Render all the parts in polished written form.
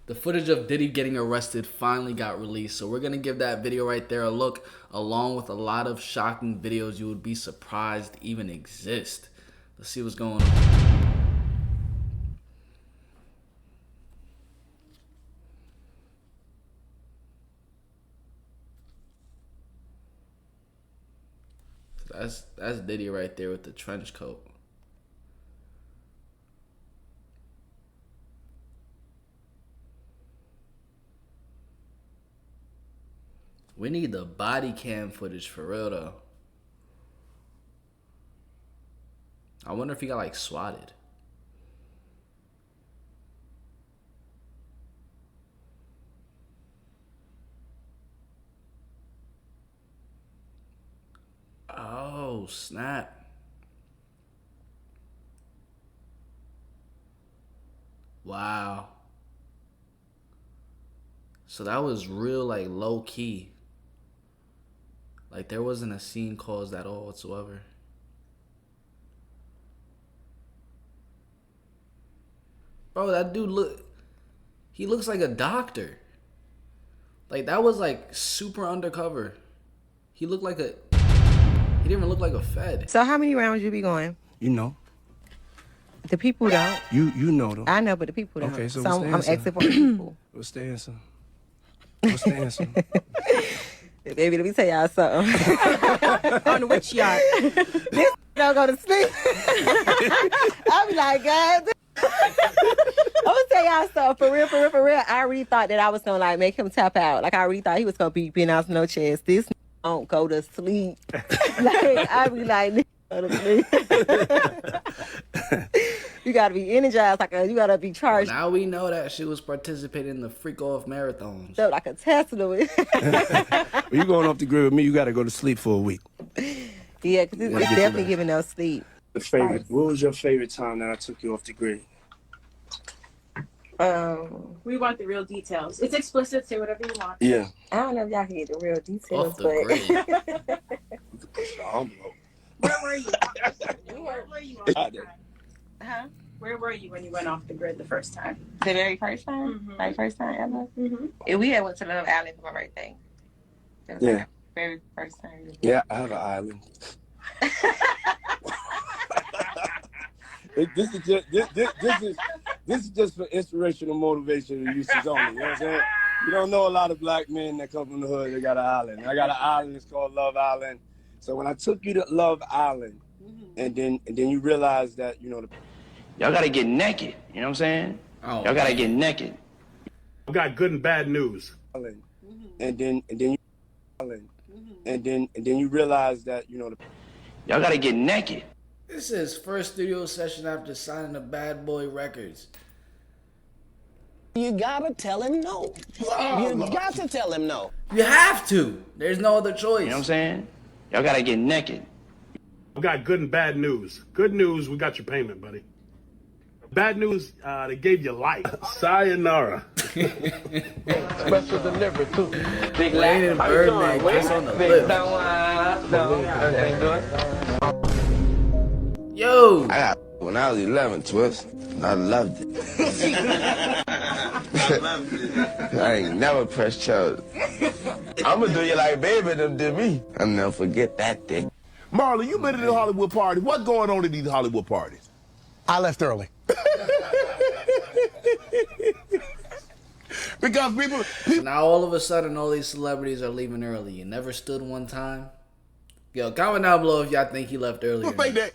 The footage of Diddy getting arrested finally got released, so we're going to give that video right there a look, along with a lot of shocking videos you would be surprised even exist. Let's see what's going on. That's Diddy right there with the trench coat. We need the body cam footage for real though. I wonder if he got like swatted. Oh, snap. Wow. So that was real like low key. Like there wasn't a scene caused at all whatsoever. Bro, that dude he looks like a doctor. Like that was like super undercover. He looked like he didn't even look like a Fed. So how many rounds you be going? You know. The people don't. You know though. I know, but the people don't. Okay, so I'm what's the answer? asking for the people. What's the answer? What's the answer? Baby, let me tell y'all something. On which yacht? This don't go to sleep. I be like, God. I'm gonna tell y'all something. For real. I really thought that I was gonna like make him tap out. Like I really thought he was gonna be being out no chance. This don't go to sleep. Like I be like, go to sleep. You gotta be energized, you gotta be charged. Now we know that she was participating in the freak off marathons. So like a Tesla. When you going off the grid with me, you gotta go to sleep for a week. Yeah, because it's definitely giving no sleep. What was your favorite time that I took you off the grid? We want the real details. It's explicit. Say whatever you want. Yeah. I don't know if y'all can get the real details, Off the but Where were you? Where were you? huh? Where were you when you went off the grid the first time? The very first time? Mm-hmm. Like first time ever? Mm-hmm. And we had went to Love Island for my birthday. That was Yeah. like the very first time. Yeah, I have an island. This is just for inspirational motivation and uses only. You know what I'm saying? You don't know a lot of black men that come from the hood that got an island. I got an island. It's called Love Island. So when I took you to Love Island, and then you realize that Y'all gotta get naked. You know what I'm saying? Oh, Y'all gotta get naked. I've got good and bad news. and then you realize that Y'all gotta get naked. This is his first studio session after signing the Bad Boy Records. You gotta tell him no. You got to tell him no. You have to. There's no other choice. You know what I'm saying? Y'all gotta get naked. I've got good and bad news. Good news, we got your payment, buddy. Bad news, they gave you life. Sayonara. Special delivery too. Big Wayne and Birdman kiss on the lips. Yo! I got when I was 11, Twist. I loved it. I ain't never pressed charges. I'ma do you like baby them did me. I'll never forget that day. Marlon, you been to the Hollywood parties. What's going on at these Hollywood parties? I left early. Because people Now all of a sudden all these celebrities are leaving early. You never stood one time? Yo, comment down below if y'all think he left early.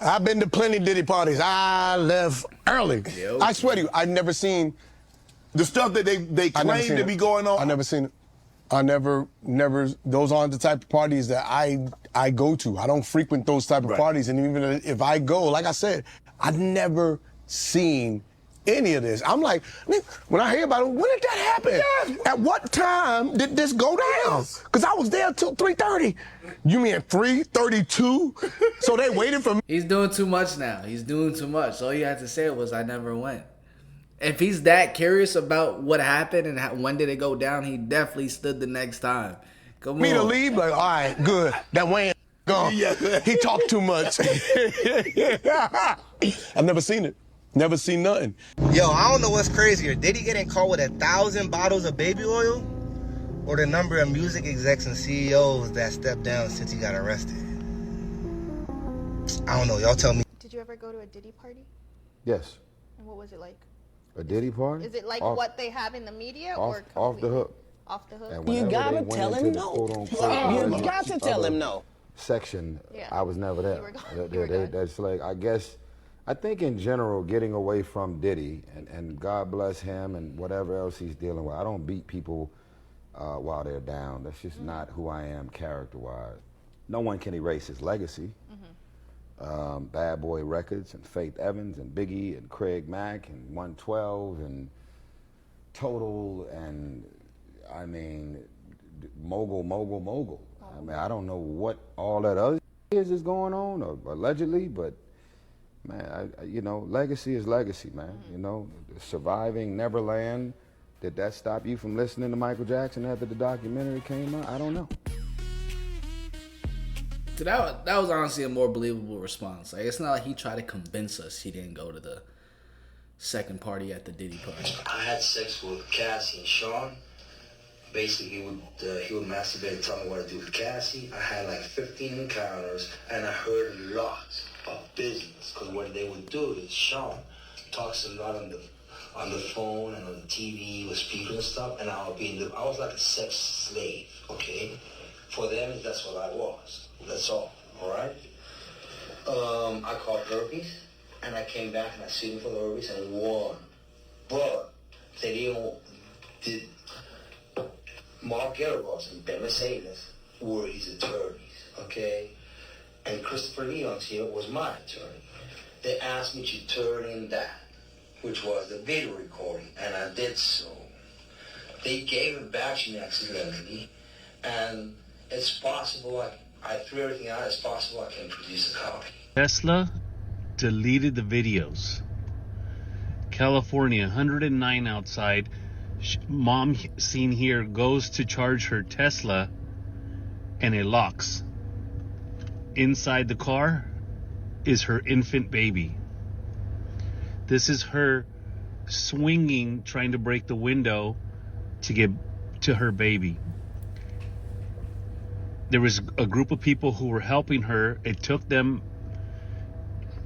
I've been to plenty Diddy parties. I left early. Yeah, okay. I swear to you, I've never seen the stuff that they claim to be going on. I never seen it. I never, those aren't the type of parties that I go to. I don't frequent those type of parties. And even if I go, like I said, I've never seen any of this. I'm like, when I hear about it, when did that happen? Yes. At what time did this go down? Because I was there till 3:30. You mean 3:32? So they waited for me. He's doing too much now. He's doing too much. All he had to say was, I never went. If he's that curious about what happened and when did it go down, he definitely stood the next time. Come on. Me to leave? Like, all right, good. That Wayne gone. He talked too much. I've never seen it. Never seen nothing. Yo, I don't know what's crazier. Diddy getting caught with 1,000 bottles of baby oil, or the number of music execs and CEOs that stepped down since he got arrested? I don't know. Y'all tell me. Did you ever go to a Diddy party? Yes. And what was it like? A Diddy party? Is it like off, what they have in the media, off, or off the hook? Off the hook. And You whenever gotta they went tell into him the no. quote-unquote You got to tell him no. section, Yeah. I was never there. That's like, I guess, I think in general, getting away from Diddy, and God bless him and whatever else he's dealing with. I don't beat people while they're down. That's just not who I am character-wise. No one can erase his legacy. Bad Boy Records and Faith Evans and Biggie and Craig Mack and 112 and Total and, I mean, mogul. I mean, I don't know what all that other is going on, or allegedly, but man, you know, legacy is legacy, man. You know, surviving Neverland. Did that stop you from listening to Michael Jackson after the documentary came out? I don't know. So that was honestly a more believable response. Like, it's not like he tried to convince us he didn't go to the second party at the Diddy party. I had sex with Cassie and Sean. Basically, he would masturbate and tell me what to do with Cassie. I had like 15 encounters, and I heard a lot of business. Because what they would do is Sean talks a lot on the phone and on the TV with speakers and stuff, and I was like a sex slave, okay? For them, that's what I was. That's all right? I caught herpes, and I came back and I sued him for the herpes and won. But they did. Mark Garibos and Ben Mercedes were his attorneys, okay? And Christopher Leon's here was my attorney. They asked me to turn in that, which was the video recording, and I did so. They gave it back to me accidentally, and it's possible I threw everything out. It's possible I can produce a copy. Tesla deleted the videos. California, 109 outside. Mom seen here goes to charge her Tesla and it locks. Inside the car is her infant baby. This is her swinging, trying to break the window to get to her baby. There was a group of people who were helping her. It took them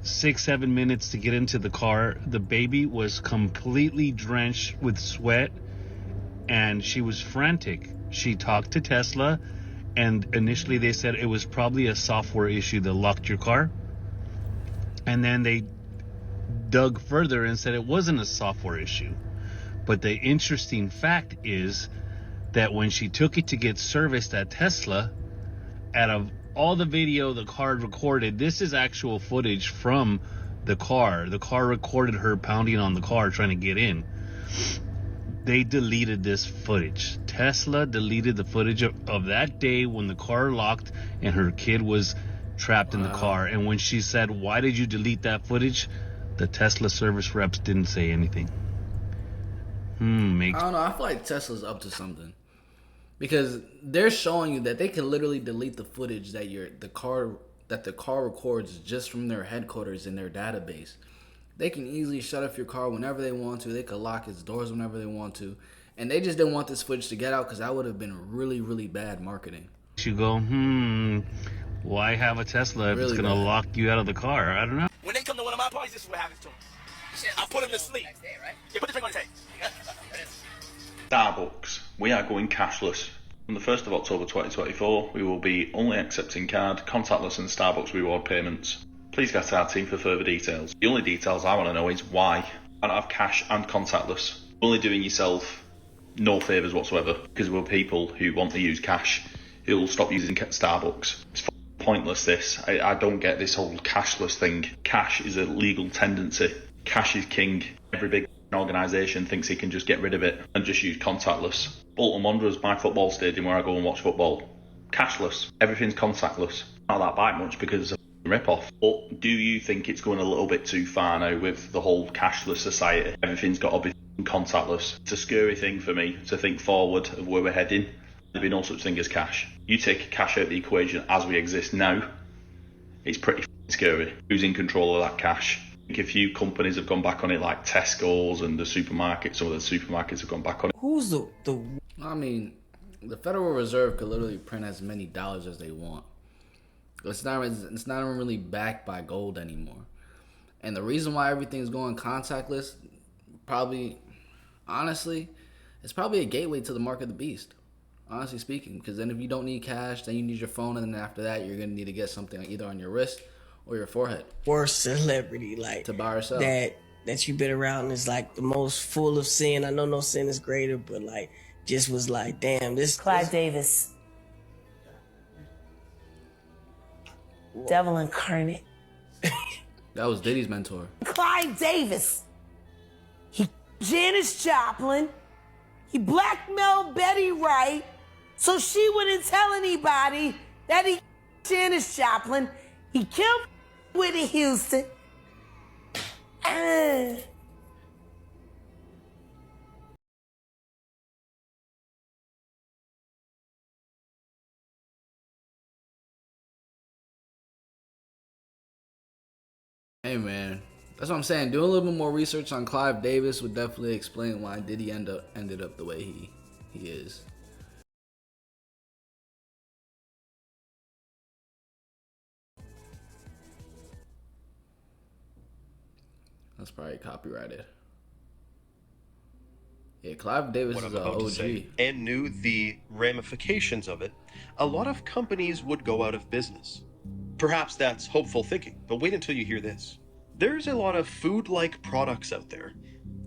6-7 minutes to get into the car. The baby was completely drenched with sweat and she was frantic. She talked to Tesla, and initially they said it was probably a software issue that locked your car. And then they dug further and said it wasn't a software issue. But the interesting fact is that when she took it to get serviced at Tesla, out of all the video the car recorded, this is actual footage from the car. The car recorded her pounding on the car trying to get in. They deleted this footage. Tesla deleted the footage of that day when the car locked and her kid was trapped in the car. And when she said, "Why did you delete that footage?" the Tesla service reps didn't say anything. I don't know. I feel like Tesla's up to something. Because they're showing you that they can literally delete the footage that the car records just from their headquarters in their database. They can easily shut off your car whenever they want to. They could lock its doors whenever they want to. And they just didn't want this footage to get out because that would have been really, really bad marketing. You go, why have a Tesla if Really it's going to bad. lock you out of the car? I don't know. When they come to one of my parties, this is what happens to them. I put them to sleep. Yeah, put the drink on the table. Starbucks, we are going cashless. On the 1st of October 2024, we will be only accepting card, contactless and Starbucks reward payments. Please get our team for further details. The only details I want to know is why. I don't have cash and contactless. Only doing yourself no favours whatsoever, because we're people who want to use cash who will stop using Starbucks. It's pointless this. I don't get this whole cashless thing. Cash is a legal tendency. Cash is king. Every big organisation thinks he can just get rid of it and just use contactless. Bolton Wanderers, my football stadium where I go and watch football, cashless. Everything's contactless. Not that bite much because it's a rip-off. But do you think it's going a little bit too far now with the whole cashless society? Everything's got to be contactless. It's a scary thing for me to think forward of where we're heading. There'll be no such thing as cash. You take cash out of the equation as we exist now, it's pretty scary. Who's in control of that cash? think a few companies have gone back on it, like Tesco's and the supermarkets. Some of the supermarkets have gone back on it. Who's the I mean, the Federal Reserve could literally print as many dollars as they want. It's not even really backed by gold anymore. And the reason why everything's going contactless, probably, honestly, it's probably a gateway to the mark of the beast. Honestly speaking, because then if you don't need cash, then you need your phone, and then after that, you're gonna need to get something either on your wrist or your forehead. Worst celebrity, like to buy or sell. That you've been around is like the most full of sin. I know no sin is greater, but like just was like, damn, this Clive Davis. Devil incarnate. That was Diddy's mentor. Clive Davis. He Janis Joplin. He blackmailed Betty Wright so she wouldn't tell anybody that he Janis Joplin. He killed Whitney Houston. Hey man, that's what I'm saying. Doing a little bit more research on Clive Davis would definitely explain why Diddy ended up the way he is. That's probably copyrighted. Yeah, Clive Davis is an OG. And knew the ramifications of it, a lot of companies would go out of business. Perhaps that's hopeful thinking, but wait until you hear this. There's a lot of food-like products out there.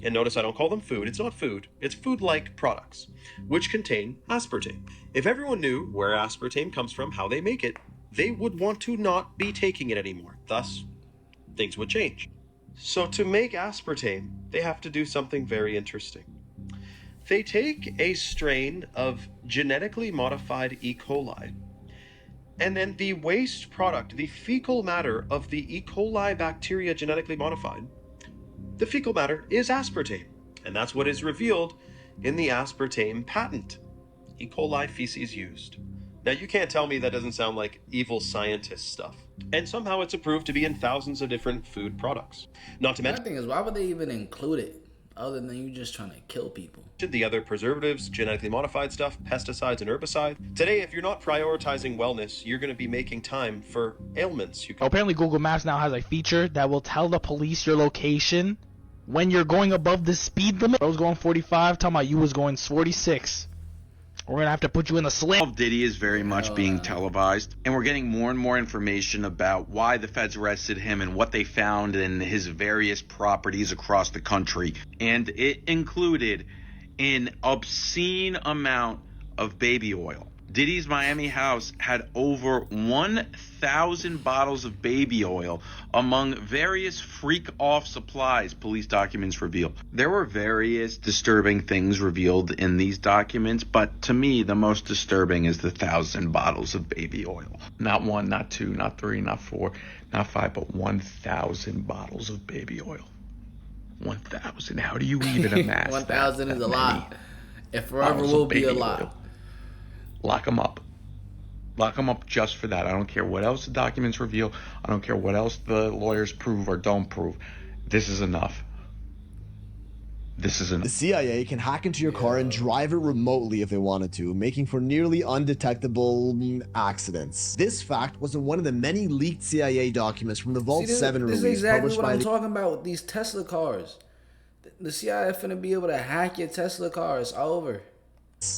And notice I don't call them food. It's not food. It's food-like products, which contain aspartame. If everyone knew where aspartame comes from, how they make it, they would want to not be taking it anymore. Thus, things would change. So to make aspartame, they have to do something very interesting. They take a strain of genetically modified E. coli, and then the waste product, the fecal matter of the E. coli bacteria genetically modified, the fecal matter is aspartame. And that's what is revealed in the aspartame patent. E. coli feces used. Now you can't tell me that doesn't sound like evil scientist stuff. And somehow it's approved to be in thousands of different food products. Not to mention, the thing is, why would they even include it other than you just trying to kill people? The other preservatives, genetically modified stuff, pesticides and herbicides. Today, if you're not prioritizing wellness, you're going to be making time for ailments. Apparently Google Maps now has a feature that will tell the police your location when you're going above the speed limit. I was going 45, talking about you was going 46. We're going to have to put you in the slam. Diddy is very much being televised, and we're getting more and more information about why the feds arrested him and what they found in his various properties across the country. And it included an obscene amount of baby oil. Diddy's Miami house had over 1,000 bottles of baby oil among various freak-off supplies, police documents reveal. There were various disturbing things revealed in these documents, but to me, the most disturbing is the 1,000 bottles of baby oil. Not one, not two, not three, not four, not five, but 1,000 bottles of baby oil. 1,000. How do you even amass 1,000 is a lot. It forever bottles will of be a baby lot. oil? Lock them up. Lock them up just for that. I don't care what else the documents reveal. I don't care what else the lawyers prove or don't prove. This is enough. This is enough. The CIA can hack into your car and drive it remotely if they wanted to, making for nearly undetectable accidents. This fact was in one of the many leaked CIA documents from the Vault 7 release. This is exactly published what by I'm the talking about with these Tesla cars. The CIA finna be able to hack your Tesla cars all over.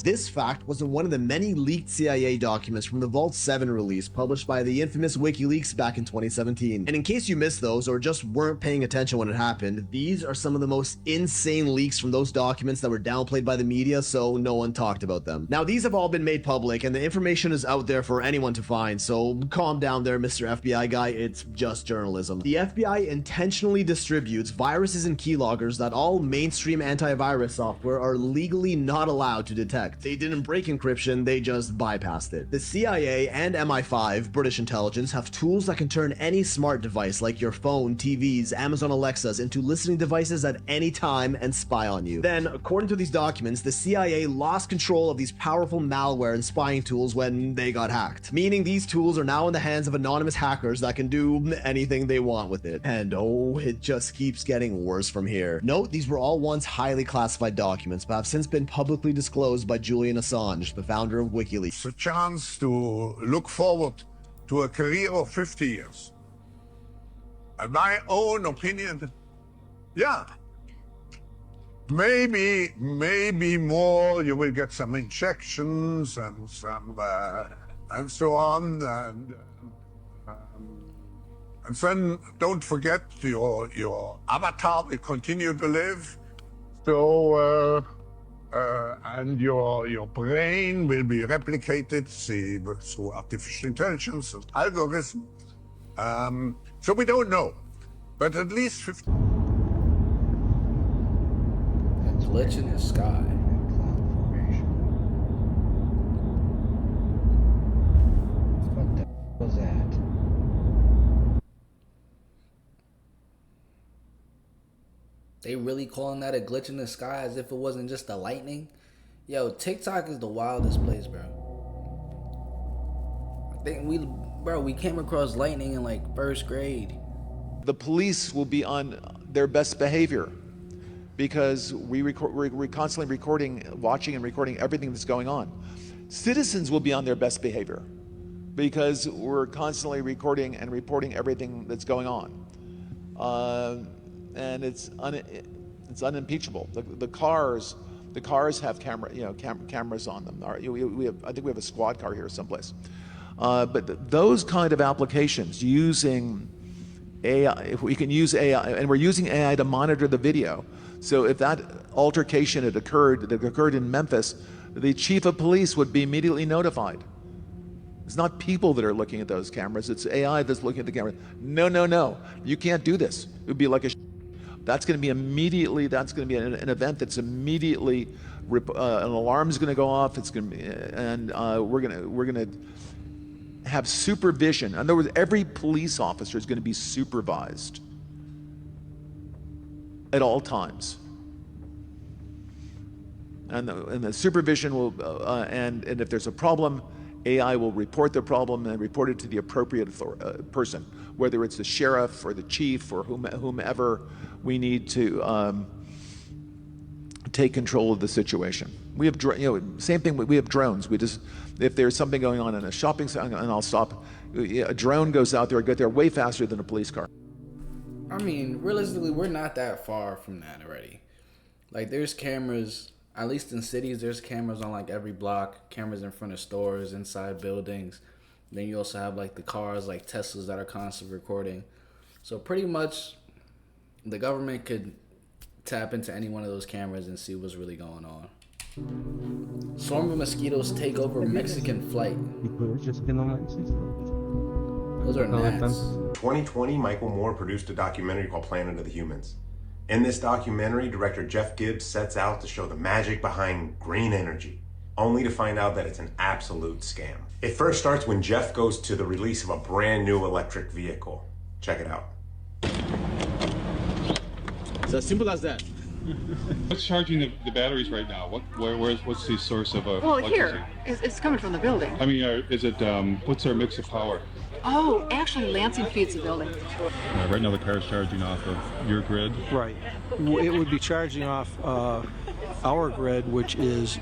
This fact was in one of the many leaked CIA documents from the Vault 7 release published by the infamous WikiLeaks back in 2017. And in case you missed those or just weren't paying attention when it happened, these are some of the most insane leaks from those documents that were downplayed by the media, so no one talked about them. Now these have all been made public and the information is out there for anyone to find, so calm down there, Mr. FBI guy, it's just journalism. The FBI intentionally distributes viruses and keyloggers that all mainstream antivirus software are legally not allowed to detect. detect. They didn't break encryption, they just bypassed it. The CIA and MI5, British intelligence, have tools that can turn any smart device like your phone, TVs, Amazon Alexas into listening devices at any time and spy on you. Then, according to these documents, the CIA lost control of these powerful malware and spying tools when they got hacked. Meaning these tools are now in the hands of anonymous hackers that can do anything they want with it. And oh, it just keeps getting worse from here. Note, these were all once highly classified documents, but have since been publicly disclosed by Julian Assange, the founder of WikiLeaks. It's a chance to look forward to a career of 50 years. In my own opinion, yeah, maybe more. You will get some injections and so on, and then don't forget your avatar will continue to live. So and your brain will be replicated through artificial intelligence and algorithm. So we don't know, but at least 50. Glitch in the sky. What the was that? They really calling that a glitch in the sky as if it wasn't just the lightning? Yo, TikTok is the wildest place, bro. I think we came across lightning in like first grade. The police will be on their best behavior because we're constantly watching and recording everything that's going on. Citizens will be on their best behavior because we're constantly recording and reporting everything that's going on. And it's unimpeachable. The cars have cameras on them. I think we have a squad car here someplace. But those kind of applications using AI, if we can use AI, and we're using AI to monitor the video. So if that altercation that occurred in Memphis, the chief of police would be immediately notified. It's not people that are looking at those cameras, it's AI that's looking at the camera. No, you can't do this. It would be like that's going to be an event that's immediately, an alarm is going to go off, it's going to be, and we're going to have supervision. In other words, every police officer is going to be supervised at all times. And the supervision will, and if there's a problem, AI will report the problem and report it to the appropriate person, whether it's the sheriff or the chief or whomever we need to take control of the situation. We have, same thing. We have drones. If there's something going on in a shopping center, and I'll stop. A drone goes out there, get there way faster than a police car. I mean, realistically, we're not that far from that already. Like, there's cameras, at least in cities, there's cameras on like every block, cameras in front of stores, inside buildings. Then you also have like the cars, like Teslas, that are constantly recording. So pretty much the government could tap into any one of those cameras and see what's really going on. Swarm of mosquitoes take over Mexican flight. Those are gnats. 2020, Michael Moore produced a documentary called Planet of the Humans. In this documentary, director Jeff Gibbs sets out to show the magic behind green energy, only to find out that it's an absolute scam. It first starts when Jeff goes to the release of a brand new electric vehicle. Check it out. It's as simple as that. What's charging the batteries right now? What's the source of well, electricity? Here, it's coming from the building. I mean, is it what's our mix of power? Oh, actually, Lansing feeds the building. Right now, the car is charging off of your grid. Right. It would be charging off our grid, which is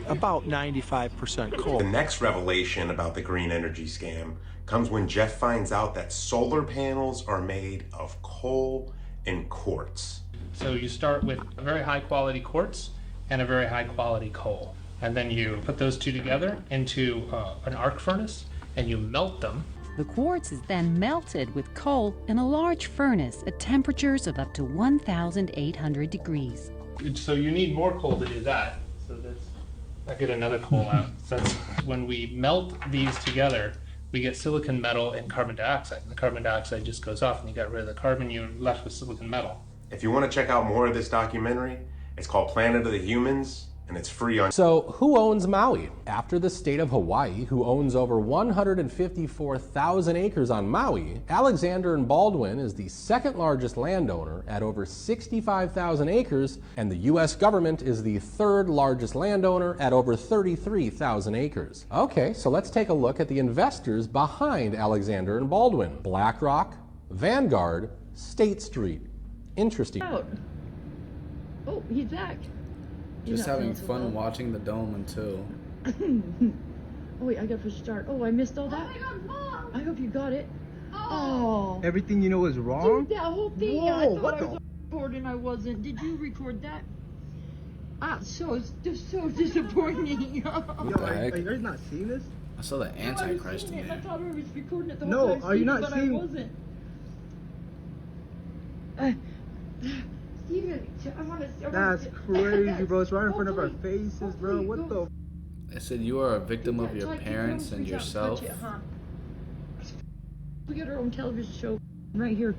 about 95% coal. The next revelation about the green energy scam comes when Jeff finds out that solar panels are made of coal and quartz. So you start with a very high quality quartz and a very high quality coal. And then you put those two together into an arc furnace and you melt them. The quartz is then melted with coal in a large furnace at temperatures of up to 1,800 degrees. So you need more coal to do that. So I get another coal out. So when we melt these together, we get silicon metal and carbon dioxide. And the carbon dioxide just goes off and you got rid of the carbon, you're left with silicon metal. If you want to check out more of this documentary, it's called Planet of the Humans. and it's free on. So, who owns Maui? After the state of Hawaii, who owns over 154,000 acres on Maui, Alexander and Baldwin is the second largest landowner at over 65,000 acres, and the U.S. government is the third largest landowner at over 33,000 acres. Okay, so let's take a look at the investors behind Alexander and Baldwin. BlackRock, Vanguard, State Street. Interesting. Oh, he's back. Just having fun watching the dome until. Oh wait, I gotta push start. Oh, I missed all that. Oh my God, Mom! I hope you got it. Oh. Everything you know is wrong? Dude, that whole thing. Whoa, I thought what I was recording. I wasn't. Did you record that? It's just so disappointing. What the heck? Are you guys not seeing this? I saw the Antichrist in I there. thought I was recording it the whole No, time. are you not but seeing? I wasn't. Steven, I want to. That's crazy, bro. It's right in front of our faces, bro. What the? I said you are a victim of your parents and yourself. We got our own television show right here.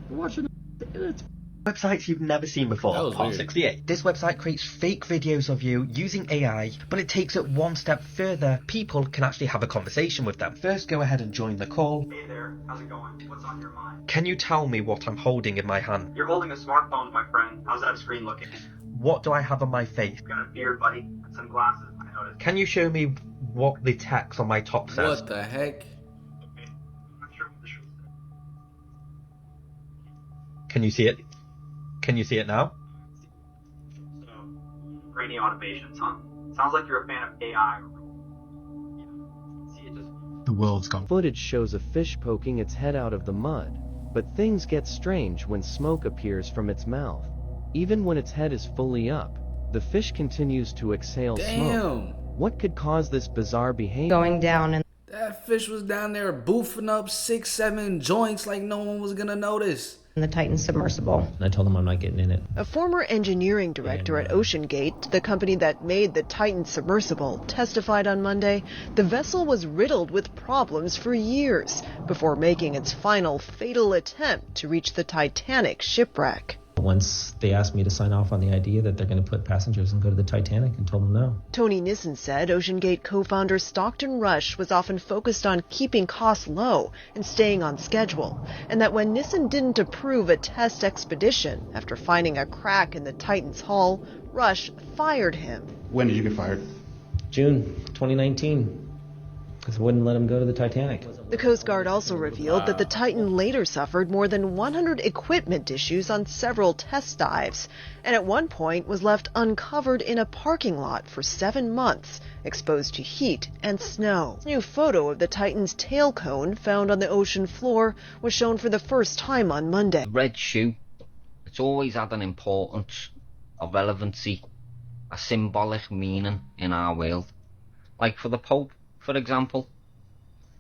We're watching. It's Websites you've never seen before. That was Part weird. 68. This website creates fake videos of you using AI, but it takes it one step further. People can actually have a conversation with them. First, go ahead and join the call. Hey there, how's it going? What's on your mind? Can you tell me what I'm holding in my hand? You're holding a smartphone, my friend. How's that screen looking? What do I have on my face? You got a beard, buddy, and some glasses, I noticed. Can you show me what the text on my top says? What the heck? I'm sure what this should say. Can you see it? Can you see it now? So, brainy automations, huh? Sounds like you're a fan of AI. See, it just The world's gone. Footage shows a fish poking its head out of the mud, but things get strange when smoke appears from its mouth. Even when its head is fully up, the fish continues to exhale smoke. What could cause this bizarre behavior? Going down and That fish was down there boofing up 6-7 joints like no one was gonna notice. the Titan submersible. I told them I'm not getting in it. A former engineering director at OceanGate, the company that made the Titan submersible, testified on Monday the vessel was riddled with problems for years before making its final fatal attempt to reach the Titanic shipwreck. Once they asked me to sign off on the idea that they're going to put passengers and go to the Titanic, and told them no. Tony Nissen said OceanGate co-founder Stockton Rush was often focused on keeping costs low and staying on schedule, and that when Nissen didn't approve a test expedition after finding a crack in the Titan's hull, Rush fired him. When did you get fired? June 2019. Because I wouldn't let him go to the Titanic. The Coast Guard also revealed that the Titan later suffered more than 100 equipment issues on several test dives, and at one point was left uncovered in a parking lot for 7 months, exposed to heat and snow. A new photo of the Titan's tail cone found on the ocean floor was shown for the first time on Monday. Red shoe, it's always had an importance, a relevancy, a symbolic meaning in our world. Like for the Pope, for example,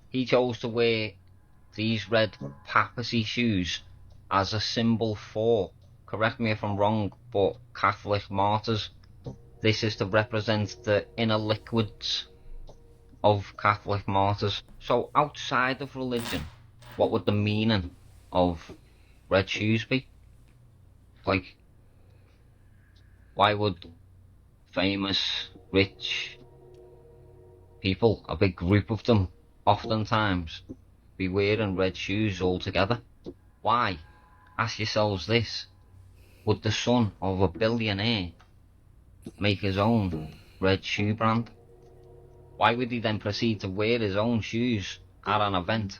he chose to wear these red papacy shoes as a symbol for, correct me if I'm wrong, but Catholic martyrs. This is to represent the inner liquids of Catholic martyrs. So outside of religion, what would the meaning of red shoes be? Like, why would famous, rich people, a big group of them, oftentimes be wearing red shoes all together? Why? Ask yourselves this. Would the son of a billionaire make his own red shoe brand? Why would he then proceed to wear his own shoes at an event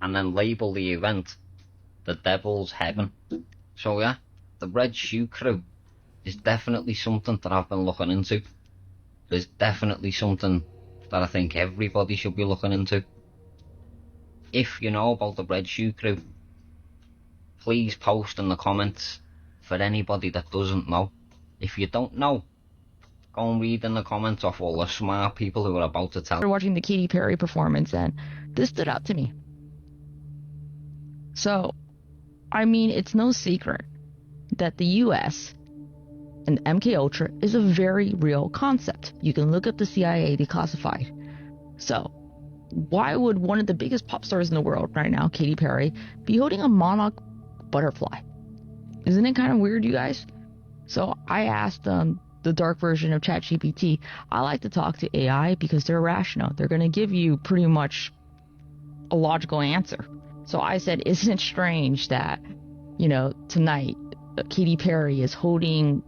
and then label the event the Devil's Heaven? So yeah, the Red Shoe Crew is definitely something that I've been looking into. There's definitely something that I think everybody should be looking into. If you know about the Red Shoe Crew, please post in the comments for anybody that doesn't know. If you don't know, go and read in the comments of all the smart people who are about to tell. We're watching the Katy Perry performance, and this stood out to me. So, I mean, it's no secret that the U.S. and MKUltra is a very real concept. You can look up the CIA declassified. So, why would one of the biggest pop stars in the world right now, Katy Perry, be holding a monarch butterfly? Isn't it kind of weird, you guys? So I asked the the dark version of ChatGPT. I like to talk to AI because they're rational. They're going to give you pretty much a logical answer. So I said, isn't it strange that, you know, tonight Katy Perry is holding,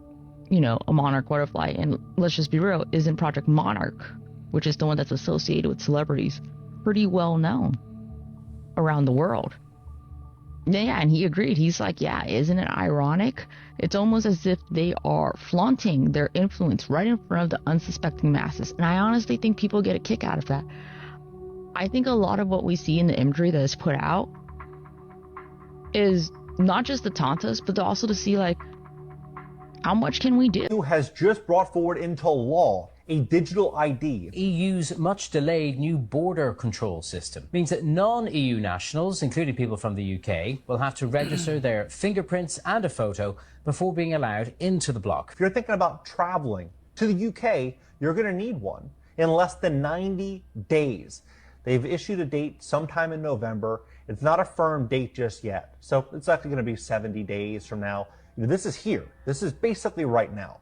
you know, a monarch butterfly? And let's just be real, isn't Project Monarch, which is the one that's associated with celebrities, pretty well known around the world? Yeah, and he agreed. He's like, yeah, isn't it ironic? It's almost as if they are flaunting their influence right in front of the unsuspecting masses. And I honestly think people get a kick out of that. I think a lot of what we see in the imagery that is put out is not just to taunt us, but also to see, like, how much can we do? EU has just brought forward into law a digital ID. EU's much delayed new border control system means that non-EU nationals, including people from the UK, will have to register their fingerprints and a photo before being allowed into the bloc. If you're thinking about traveling to the UK, you're going to need one in less than 90 days. They've issued a date sometime in November. It's not a firm date just yet. So it's actually going to be 70 days from now. This is here. This is basically right now.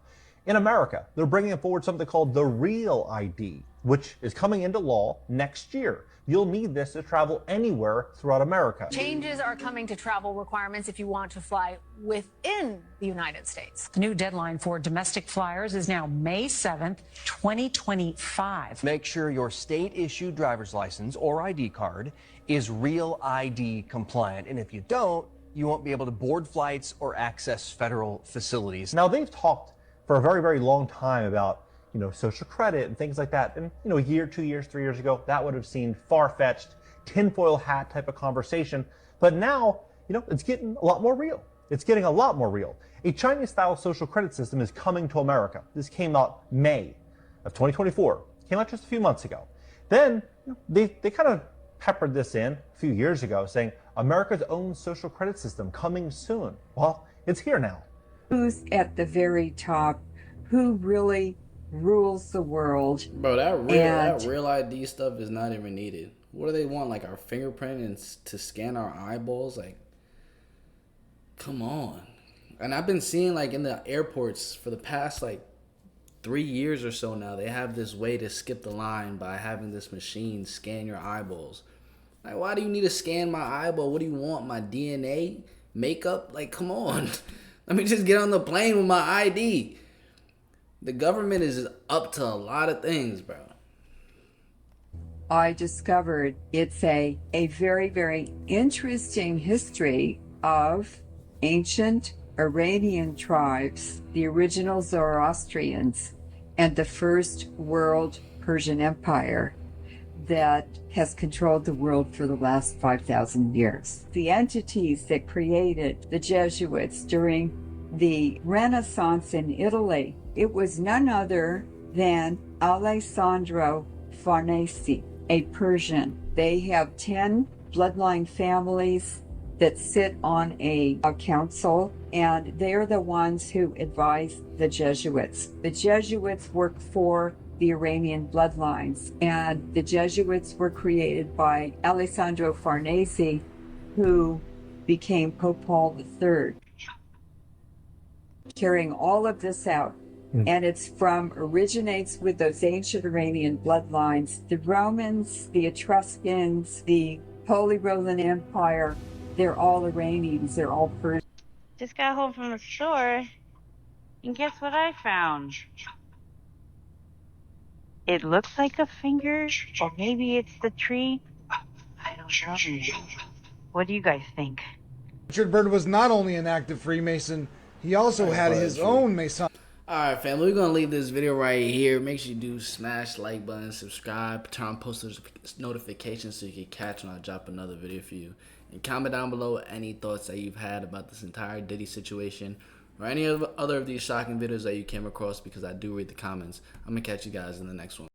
In America, they're bringing forward something called the Real ID, which is coming into law next year. You'll need this to travel anywhere throughout America. Changes are coming to travel requirements if you want to fly within the United States. The new deadline for domestic flyers is now May 7th, 2025. Make sure your state-issued driver's license or ID card is Real ID compliant. And if you don't, you won't be able to board flights or access federal facilities. Now, they've talked for a very, very long time about, you know, social credit and things like that. And, you know, a year, 2 years, 3 years ago, that would have seemed far-fetched, tinfoil hat type of conversation. But now, you know, it's getting a lot more real. It's getting a lot more real. A Chinese-style social credit system is coming to America. This came out May of 2024. Came out just a few months ago. Then, you know, they kind of peppered this in a few years ago, saying America's own social credit system coming soon. Well, it's here now. Who's at the very top? Who really rules the world? Bro, that real ID stuff is not even needed. What do they want? Like our fingerprint and to scan our eyeballs? Like, come on. And I've been seeing, like, in the airports for the past like 3 years or so now, they have this way to skip the line by having this machine scan your eyeballs. Like, why do you need to scan my eyeball? What do you want? My DNA? Makeup? Like, come on. Let me just get on the plane with my ID. The government is up to a lot of things, bro. I discovered it's a very, very interesting history of ancient Iranian tribes, the original Zoroastrians, and the first world Persian Empire that has controlled the world for the last 5,000 years. The entities that created the Jesuits during the Renaissance in Italy, it was none other than Alessandro Farnese, a Persian. They have 10 bloodline families that sit on a council, and they're the ones who advise the Jesuits. The Jesuits work for the Iranian bloodlines, and the Jesuits were created by Alessandro Farnese, who became Pope Paul III, carrying all of this out. And it's originates with those ancient Iranian bloodlines. The Romans, the Etruscans, the Holy Roman Empire, they're all Iranians, they're all Persian. Just got home from the store, and guess what I found? It looks like a finger, or maybe it's the tree. I don't know. What do you guys think? Richard Byrd was not only an active Freemason, he also had his own Mason. Alright, family, we're going to leave this video right here. Make sure you do smash the like button, subscribe, turn on post notifications so you can catch when I drop another video for you. And comment down below any thoughts that you've had about this entire Diddy situation or any other of these shocking videos that you came across, because I do read the comments. I'm going to catch you guys in the next one.